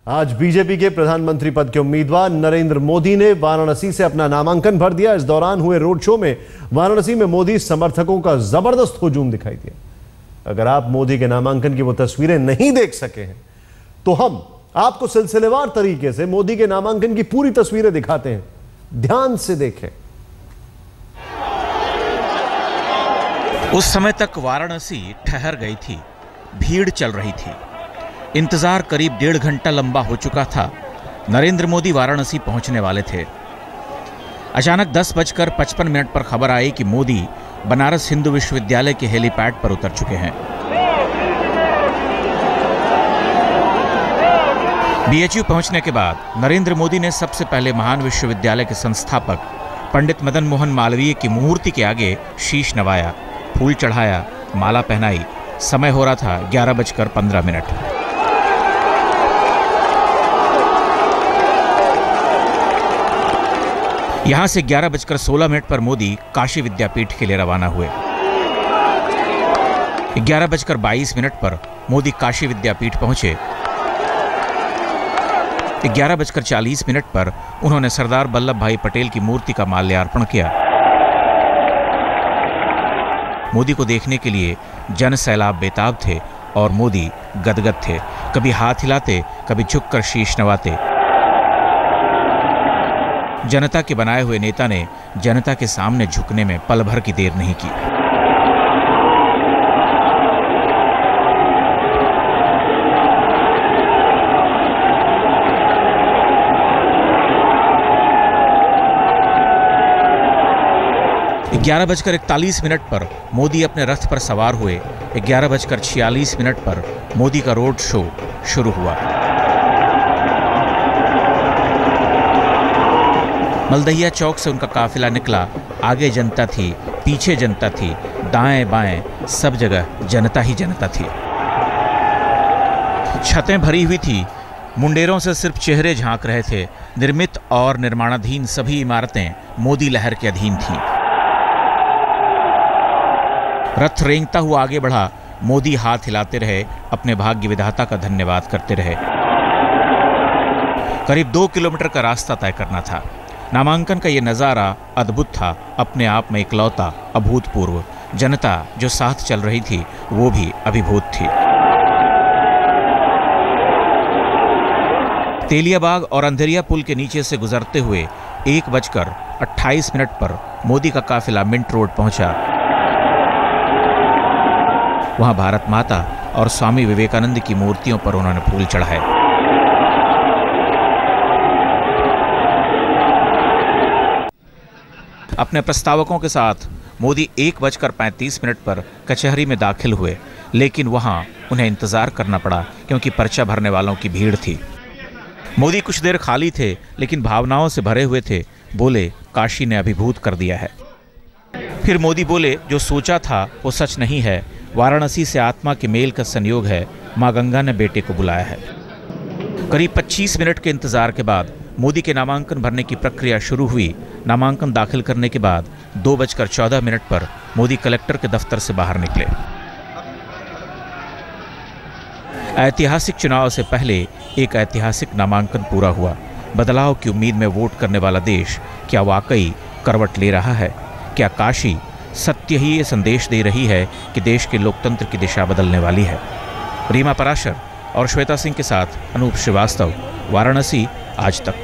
आज बीजेपी के प्रधानमंत्री पद के उम्मीदवार नरेंद्र मोदी ने वाराणसी से अपना नामांकन भर दिया। इस दौरान हुए रोड शो में वाराणसी में मोदी समर्थकों का जबरदस्त हुजूम दिखाई दिया। अगर आप मोदी के नामांकन की वो तस्वीरें नहीं देख सके हैं तो हम आपको सिलसिलेवार तरीके से मोदी के नामांकन की पूरी तस्वीरें दिखाते हैं, ध्यान से देखें। उस समय तक वाराणसी ठहर गई थी, भीड़ चल रही थी। इंतजार करीब 1.5 घंटा लंबा हो चुका था। नरेंद्र मोदी वाराणसी पहुंचने वाले थे। अचानक 10:55 पर खबर आई कि मोदी बनारस हिंदू विश्वविद्यालय के हेलीपैड पर उतर चुके हैं। बीएचयू पहुंचने के बाद नरेंद्र मोदी ने सबसे पहले महान विश्वविद्यालय के संस्थापक पंडित मदन मोहन मालवीय की मूर्ति के आगे शीश नवाया, फूल चढ़ाया, माला पहनाई। समय हो रहा था 11:15। यहां से 11:16 पर मोदी काशी विद्यापीठ के लिए रवाना हुए। 11:22 पर मोदी काशी विद्यापीठ पहुंचे। 11:40 पर उन्होंने सरदार वल्लभ भाई पटेल की मूर्ति का माल्यार्पण किया। मोदी को देखने के लिए जन सैलाब बेताब थे और मोदी गदगद थे। कभी हाथ हिलाते, कभी झुककर शीश नवाते। जनता के बनाए हुए नेता ने जनता के सामने झुकने में पल भर की देर नहीं की। ग्यारह 11:41 पर मोदी अपने रथ पर सवार हुए। 11:46 पर मोदी का रोड शो शुरू हुआ। मलदहिया चौक से उनका काफिला निकला। आगे जनता थी, पीछे जनता थी, दाएं बाएं सब जगह जनता ही जनता थी। छतें भरी हुई थी, मुंडेरों से सिर्फ चेहरे झांक रहे थे। निर्मित और निर्माणाधीन सभी इमारतें मोदी लहर के अधीन थीं। रथ रेंगता हुआ आगे बढ़ा। मोदी हाथ हिलाते रहे, अपने भाग्य विधाता का धन्यवाद करते रहे। करीब 2 किलोमीटर का रास्ता तय करना था। नामांकन का यह नजारा अद्भुत था, अपने आप में इकलौता, अभूतपूर्व। जनता जो साथ चल रही थी वो भी अभिभूत थी। तेलियाबाग और अंधेरिया पुल के नीचे से गुजरते हुए 1:28 पर मोदी का काफिला मिंट रोड पहुंचा। वहां भारत माता और स्वामी विवेकानंद की मूर्तियों पर उन्होंने फूल चढ़ाए। अपने प्रस्तावकों के साथ मोदी 1:35 पर कचहरी में दाखिल हुए, लेकिन वहां उन्हें इंतजार करना पड़ा क्योंकि पर्चा भरने वालों की भीड़ थी। मोदी कुछ देर खाली थे, लेकिन भावनाओं से भरे हुए थे। बोले, काशी ने अभिभूत कर दिया है। फिर मोदी बोले, जो सोचा था वो सच नहीं है। वाराणसी से आत्मा के मेल का संयोग है। माँ गंगा ने बेटे को बुलाया है। करीब 25 मिनट के इंतजार के बाद मोदी के नामांकन भरने की प्रक्रिया शुरू हुई। नामांकन दाखिल करने के बाद 2:14 पर मोदी कलेक्टर के दफ्तर से बाहर निकले। ऐतिहासिक चुनाव से पहले एक ऐतिहासिक नामांकन पूरा हुआ। बदलाव की उम्मीद में वोट करने वाला देश क्या वाकई करवट ले रहा है? क्या काशी सत्य ही ये संदेश दे रही है कि देश के लोकतंत्र की दिशा बदलने वाली है? रीमा पराशर और श्वेता सिंह के साथ अनूप श्रीवास्तव, वाराणसी आज तक।